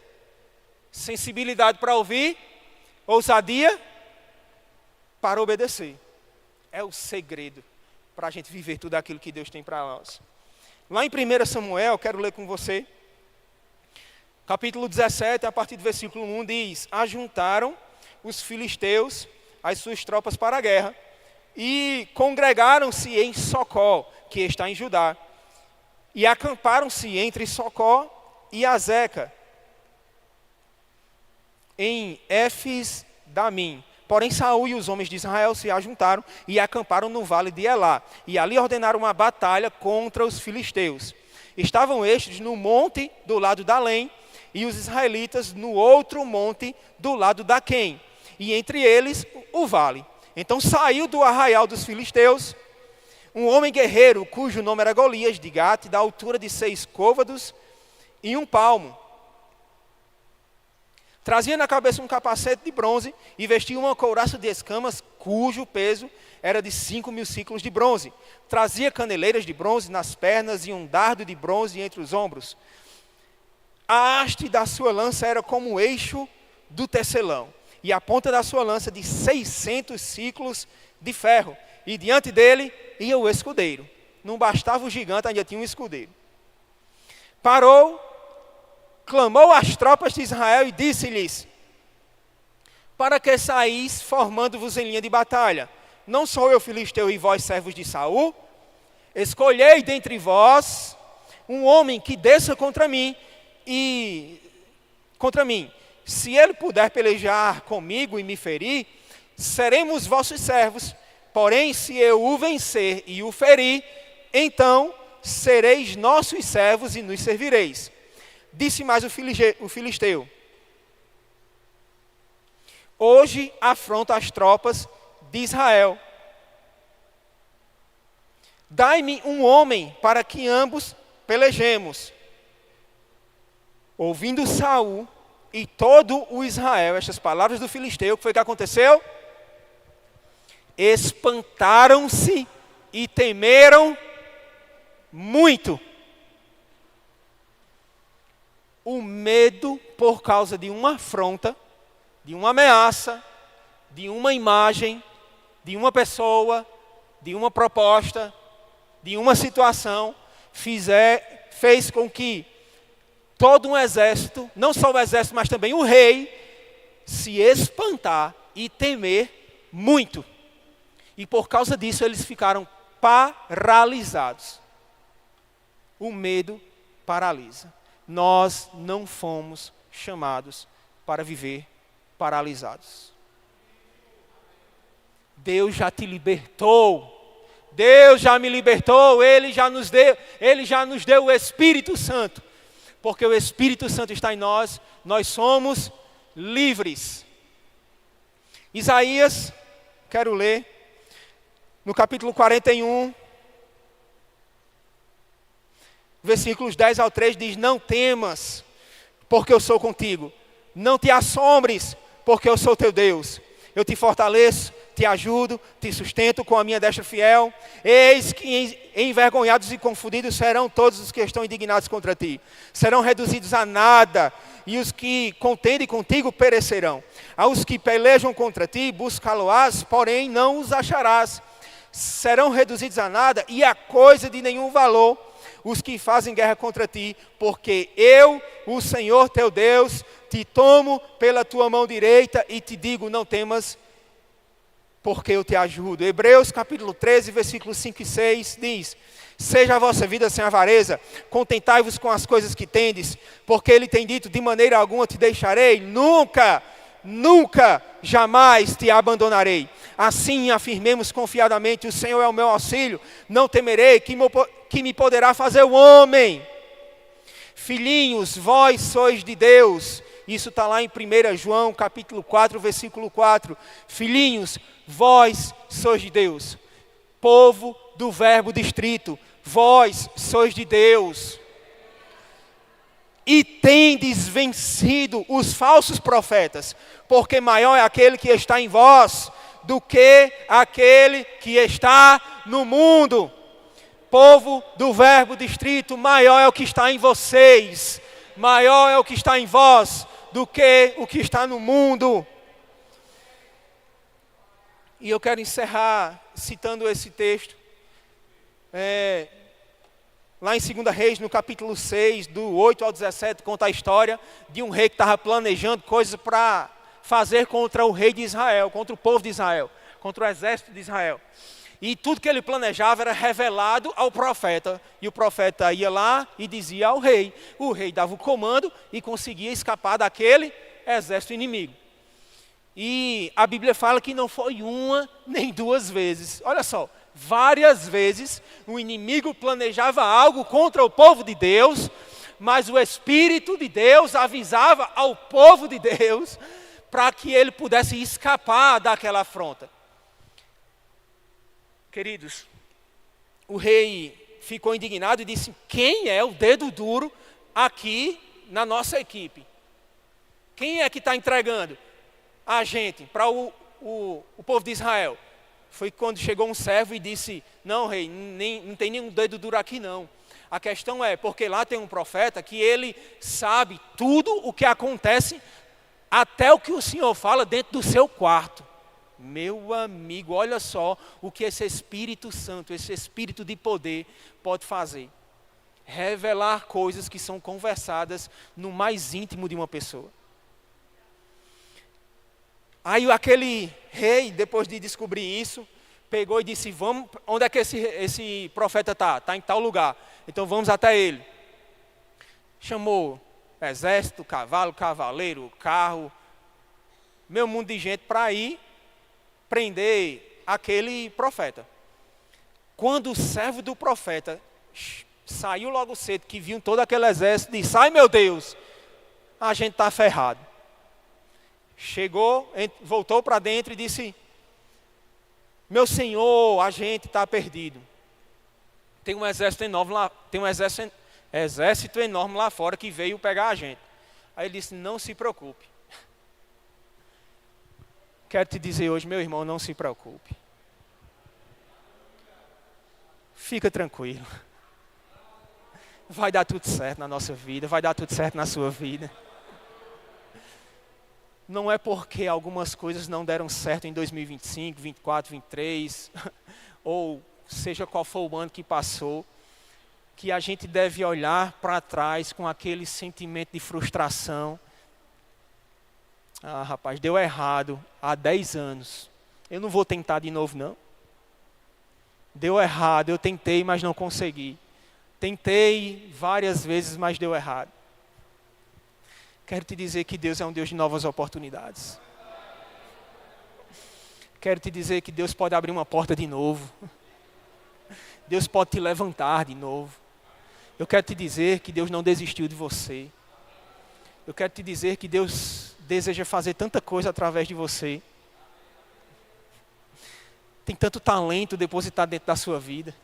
Sensibilidade para ouvir, ousadia para obedecer. É o segredo para a gente viver tudo aquilo que Deus tem para nós. Lá em 1 Samuel, quero ler com você, capítulo 17, a partir do versículo 1, diz: ajuntaram os filisteus as suas tropas para a guerra e congregaram-se em Socó, que está em Judá, e acamparam-se entre Socó e Azeca, em Éfes-Damim. Porém, Saul e os homens de Israel se ajuntaram e acamparam no vale de Elá. E ali ordenaram uma batalha contra os filisteus. Estavam estes no monte do lado da Além, e os israelitas no outro monte do lado da Quém. E entre eles o vale. Então saiu do arraial dos filisteus um homem guerreiro, cujo nome era Golias, de Gate, da altura de 6 côvados e 1 palmo. Trazia na cabeça um capacete de bronze e vestia uma couraça de escamas, cujo peso era de 5.000 ciclos de bronze. Trazia caneleiras de bronze nas pernas e um dardo de bronze entre os ombros. A haste da sua lança era como o eixo do tecelão, e a ponta da sua lança de 600 ciclos de ferro. E diante dele ia o escudeiro. Não bastava o gigante, ainda tinha um escudeiro. Parou, clamou às tropas de Israel e disse-lhes: para que saís formando-vos em linha de batalha? Não sou eu filisteu e vós servos de Saul? Escolhei dentre vós um homem que desça contra mim. Se ele puder pelejar comigo e me ferir, seremos vossos servos. Porém, se eu o vencer e o ferir, então sereis nossos servos e nos servireis. Disse mais o filisteu: hoje afronto as tropas de Israel. Dai-me um homem para que ambos pelejemos. Ouvindo Saul e todo o Israel estas palavras do filisteu, o que foi que aconteceu? Espantaram-se e temeram muito. O medo por causa de uma afronta, de uma ameaça, de uma imagem, de uma pessoa, de uma proposta, de uma situação, fez com que todo um exército, não só o exército, mas também o rei, se espantar e temer muito. E por causa disso eles ficaram paralisados. O medo paralisa. Nós não fomos chamados para viver paralisados. Deus já te libertou. Deus já me libertou. Ele já nos deu o Espírito Santo. Porque o Espírito Santo está em nós, nós somos livres. Isaías, quero ler, no capítulo 41, versículos 10 ao 3, diz: não temas, porque eu sou contigo. Não te assombres, porque eu sou teu Deus. Eu te fortaleço, te ajudo, te sustento com a minha destra fiel. Eis que envergonhados e confundidos serão todos os que estão indignados contra ti. Serão reduzidos a nada, e os que contendem contigo perecerão. Aos que pelejam contra ti, buscá-lo-ás, porém não os acharás. Serão reduzidos a nada, e a coisa de nenhum valor, os que fazem guerra contra ti, porque eu, o Senhor teu Deus, te tomo pela tua mão direita e te digo: não temas, porque eu te ajudo. Hebreus capítulo 13, versículos 5 e 6 diz: seja a vossa vida sem avareza, contentai-vos com as coisas que tendes, porque ele tem dito: de maneira alguma te deixarei, nunca, jamais te abandonarei. Assim afirmemos confiadamente: o Senhor é o meu auxílio, não temerei, que me poderá fazer o homem. Filhinhos, vós sois de Deus. Isso está lá em 1 João capítulo 4, versículo 4. Filhinhos, vós sois de Deus. Povo do verbo distrito, vós sois de Deus. E tendes vencido os falsos profetas, porque maior é aquele que está em vós do que aquele que está no mundo. Povo do verbo distrito, maior é o que está em vocês, maior é o que está em vós do que o que está no mundo. E eu quero encerrar citando esse texto. Lá em 2 Reis, no capítulo 6, do 8 ao 17, conta a história de um rei que estava planejando coisas para fazer contra o rei de Israel, contra o povo de Israel, contra o exército de Israel. E tudo que ele planejava era revelado ao profeta. E o profeta ia lá e dizia ao rei. O rei dava o comando e conseguia escapar daquele exército inimigo. E a Bíblia fala que não foi uma nem duas vezes. Olha só, várias vezes o inimigo planejava algo contra o povo de Deus, mas o Espírito de Deus avisava ao povo de Deus para que ele pudesse escapar daquela afronta. Queridos, o rei ficou indignado e disse: quem é o dedo duro aqui na nossa equipe? Quem é que está entregando a gente para o povo de Israel? Foi quando chegou um servo e disse: não, rei, não tem nenhum dedo duro aqui não. A questão é, porque lá tem um profeta que ele sabe tudo o que acontece, até o que o Senhor fala dentro do seu quarto. Meu amigo, olha só o que esse Espírito Santo, esse Espírito de poder pode fazer. Revelar coisas que são conversadas no mais íntimo de uma pessoa. Aí aquele rei, depois de descobrir isso, pegou e disse: vamos, onde é que esse profeta está? Está em tal lugar. Então vamos até ele. Chamou exército, cavalo, cavaleiro, carro, meu mundo de gente para ir prender aquele profeta. Quando o servo do profeta saiu logo cedo, que viu todo aquele exército, disse: ai meu Deus, a gente está ferrado. Chegou, voltou para dentro e disse: meu senhor, a gente está perdido. Tem um exército enorme lá, tem um exército enorme lá fora que veio pegar a gente. Aí ele disse: não se preocupe. Quero te dizer hoje, meu irmão, não se preocupe. Fica tranquilo. Vai dar tudo certo na nossa vida, vai dar tudo certo na sua vida. Não é porque algumas coisas não deram certo em 2025, 24, 23, ou seja qual for o ano que passou, que a gente deve olhar para trás com aquele sentimento de frustração. Ah, rapaz, deu errado há 10 anos. Eu não vou tentar de novo, não. Deu errado, eu tentei, mas não consegui. Tentei várias vezes, mas deu errado. Quero te dizer que Deus é um Deus de novas oportunidades. Quero te dizer que Deus pode abrir uma porta de novo. Deus pode te levantar de novo. Eu quero te dizer que Deus não desistiu de você. Eu quero te dizer que Deus deseja fazer tanta coisa através de você. Tem tanto talento depositado dentro da sua vida.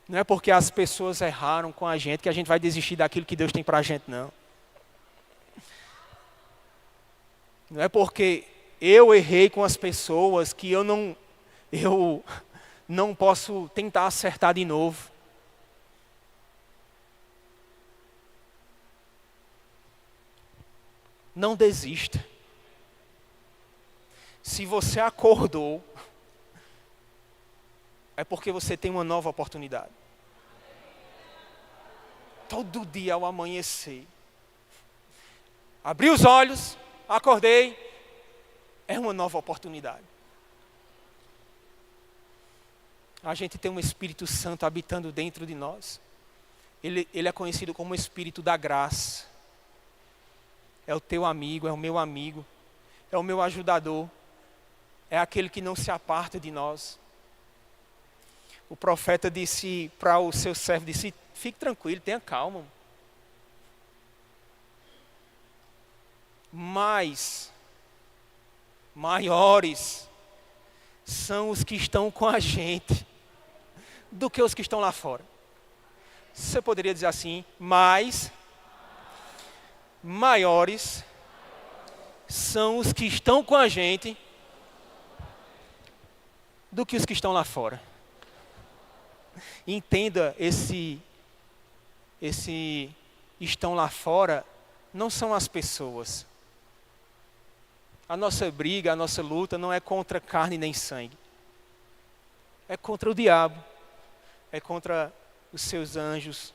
Não é porque as pessoas erraram com a gente que a gente vai desistir daquilo que Deus tem para a gente, não. Não é porque eu errei com as pessoas que eu não posso tentar acertar de novo. Não desista. Se você acordou, é porque você tem uma nova oportunidade. Todo dia ao amanhecer, abri os olhos, acordei, é uma nova oportunidade. A gente tem um Espírito Santo habitando dentro de nós. Ele é conhecido como o Espírito da graça. É o teu amigo, é o meu amigo, é o meu ajudador, é aquele que não se aparta de nós. O profeta disse para o seu servo, disse: fique tranquilo, tenha calma. Mas maiores são os que estão com a gente do que os que estão lá fora. Você poderia dizer assim: mas maiores são os que estão com a gente do que os que estão lá fora. Entenda, esse estão lá fora não são as pessoas. A nossa briga, a nossa luta não é contra carne nem sangue. É contra o diabo. É contra os seus anjos.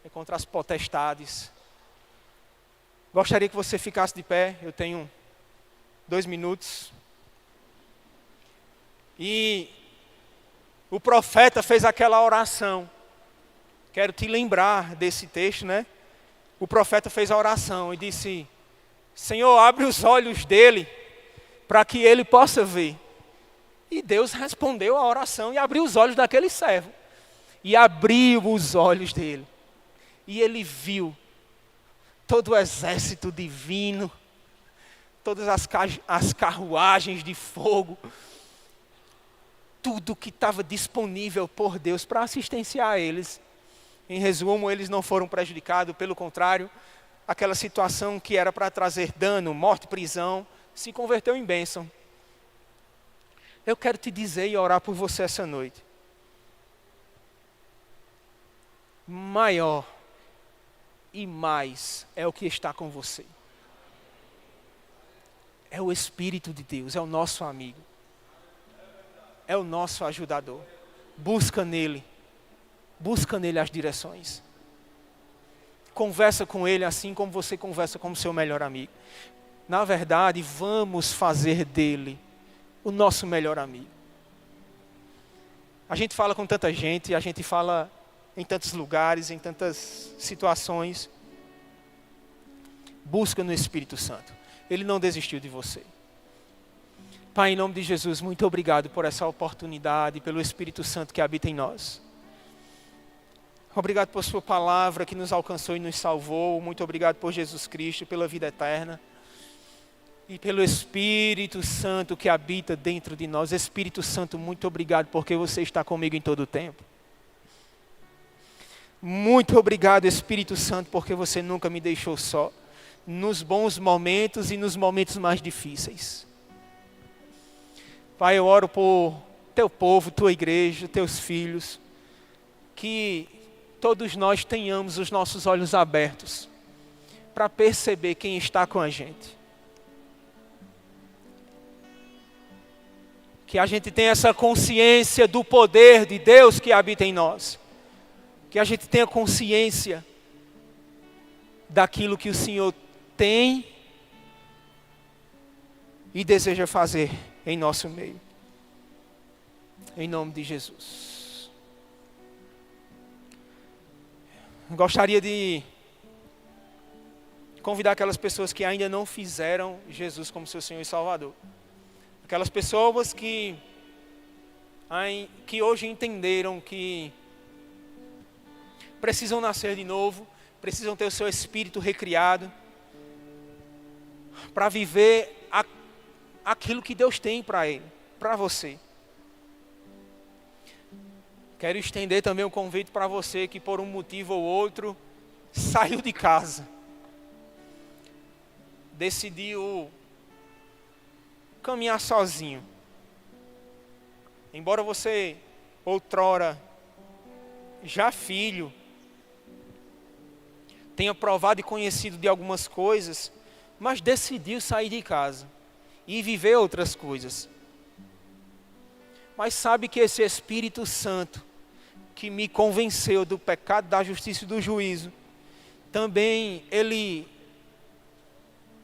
É contra as potestades. Gostaria que você ficasse de pé. Eu tenho 2 minutos. E o profeta fez aquela oração. Quero te lembrar desse texto, né? O profeta fez a oração e disse: Senhor, abre os olhos dele para que ele possa ver. E Deus respondeu a oração e abriu os olhos daquele servo. E abriu os olhos dele. E ele viu todo o exército divino, todas as carruagens de fogo, tudo que estava disponível por Deus para assistenciar eles. Em resumo, eles não foram prejudicados, pelo contrário, aquela situação que era para trazer dano, morte, prisão, se converteu em bênção. Eu quero te dizer e orar por você essa noite. Maior e mais é o que está com você. É o Espírito de Deus, é o nosso amigo. É o nosso ajudador. Busca nele as direções. Conversa com ele assim como você conversa com o seu melhor amigo. Na verdade, vamos fazer dele o nosso melhor amigo. A gente fala com tanta gente, a gente fala em tantos lugares, em tantas situações. Busca no Espírito Santo. Ele não desistiu de você. Pai, em nome de Jesus, muito obrigado por essa oportunidade, pelo Espírito Santo que habita em nós. Obrigado por sua palavra que nos alcançou e nos salvou. Muito obrigado por Jesus Cristo, pela vida eterna. E pelo Espírito Santo que habita dentro de nós. Espírito Santo, muito obrigado porque você está comigo em todo o tempo. Muito obrigado, Espírito Santo, porque você nunca me deixou só. Nos bons momentos e nos momentos mais difíceis. Pai, eu oro por teu povo, tua igreja, teus filhos. Que todos nós tenhamos os nossos olhos abertos para perceber quem está com a gente. Que a gente tenha essa consciência do poder de Deus que habita em nós. Que a gente tenha consciência daquilo que o Senhor tem e deseja fazer em nosso meio. Em nome de Jesus. Gostaria de convidar aquelas pessoas que ainda não fizeram Jesus como seu Senhor e Salvador. Aquelas pessoas que hoje entenderam que precisam nascer de novo, precisam ter o seu espírito recriado, para viver aquilo que Deus tem para ele, para você. Quero estender também um convite para você que por um motivo ou outro saiu de casa, decidiu caminhar sozinho. Embora você outrora, já filho, tenha provado e conhecido de algumas coisas, mas decidiu sair de casa e viver outras coisas. Mas sabe que esse Espírito Santo que me convenceu do pecado, da justiça e do juízo, também ele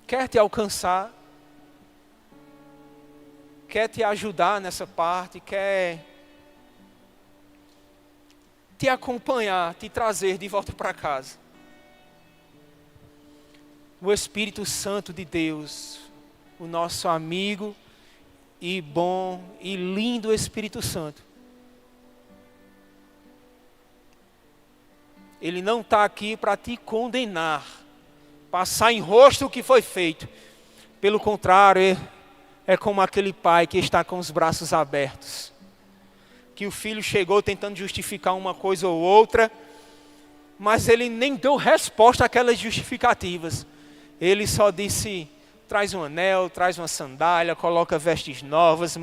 quer te alcançar, quer te ajudar nessa parte, quer te acompanhar, te trazer de volta para casa. O Espírito Santo de Deus, o nosso amigo e bom e lindo Espírito Santo. Ele não está aqui para te condenar, passar em rosto o que foi feito. Pelo contrário, é como aquele pai que está com os braços abertos. Que o filho chegou tentando justificar uma coisa ou outra, mas ele nem deu resposta àquelas justificativas. Ele só disse, traz um anel, traz uma sandália, coloca vestes novas,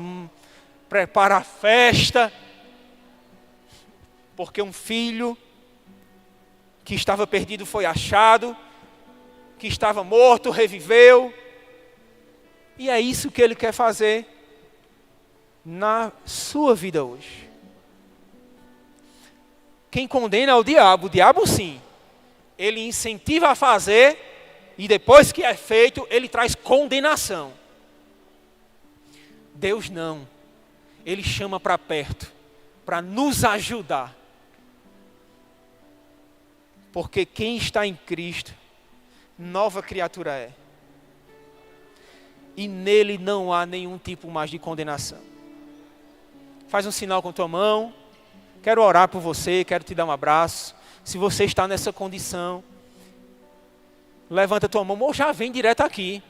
prepara a festa. Porque um filho que estava perdido foi achado, que estava morto, reviveu. E é isso que ele quer fazer na sua vida hoje. Quem condena é o diabo sim. Ele incentiva a fazer e depois que é feito, ele traz condenação. Deus não. Ele chama para perto, para nos ajudar. Porque quem está em Cristo, nova criatura é. E nele não há nenhum tipo mais de condenação. Faz um sinal com tua mão. Quero orar por você, quero te dar um abraço. Se você está nessa condição, levanta tua mão ou já vem direto aqui.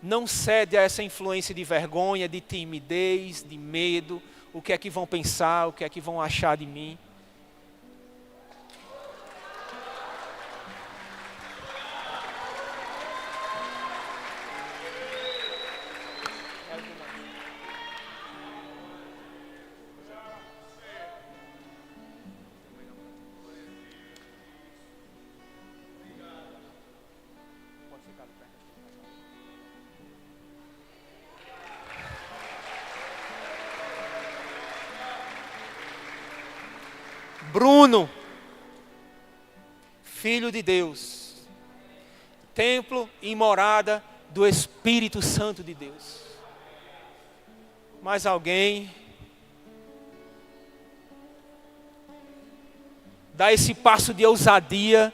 Não cede a essa influência de vergonha, de timidez, de medo. O que é que vão pensar, o que é que vão achar de mim. Bruno, filho de Deus, templo e morada do Espírito Santo de Deus. Mais alguém? Dá esse passo de ousadia,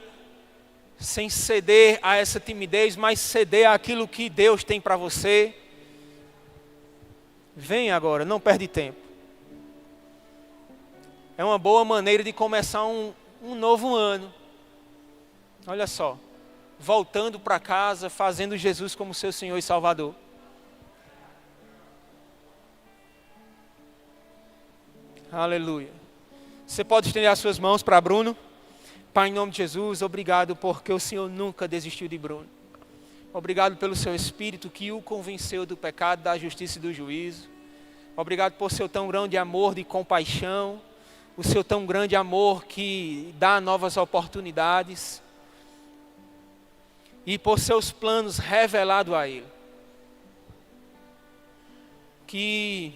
sem ceder a essa timidez, mas ceder àquilo que Deus tem para você. Vem agora, não perde tempo. É uma boa maneira de começar um novo ano. Olha só, voltando para casa, fazendo Jesus como seu Senhor e Salvador. Aleluia. Você pode estender as suas mãos para Bruno? Pai, em nome de Jesus, obrigado porque o Senhor nunca desistiu de Bruno. Obrigado pelo seu Espírito que o convenceu do pecado, da justiça e do juízo. Obrigado por seu tão grande amor de compaixão, o seu tão grande amor que dá novas oportunidades e por seus planos revelados a Ele. Que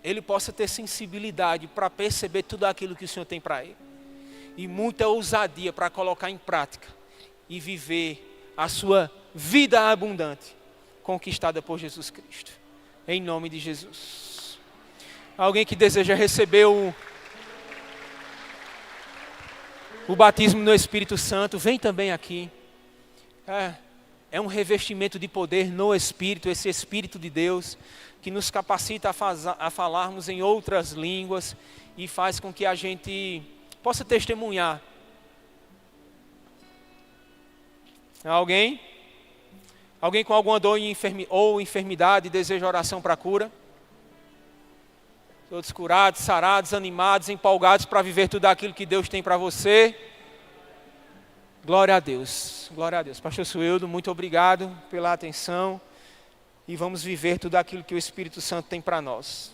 Ele possa ter sensibilidade para perceber tudo aquilo que o Senhor tem para Ele. E muita ousadia para colocar em prática e viver a sua vida abundante, conquistada por Jesus Cristo. Em nome de Jesus. Alguém que deseja receber o batismo no Espírito Santo, vem também aqui. É um revestimento de poder no Espírito, esse Espírito de Deus, que nos capacita a falarmos em outras línguas e faz com que a gente possa testemunhar. Alguém? Alguém com alguma dor ou enfermidade deseja oração para cura? Todos curados, sarados, animados, empolgados para viver tudo aquilo que Deus tem para você? Glória a Deus. Glória a Deus. Pastor Sueldo, muito obrigado pela atenção. E vamos viver tudo aquilo que o Espírito Santo tem para nós.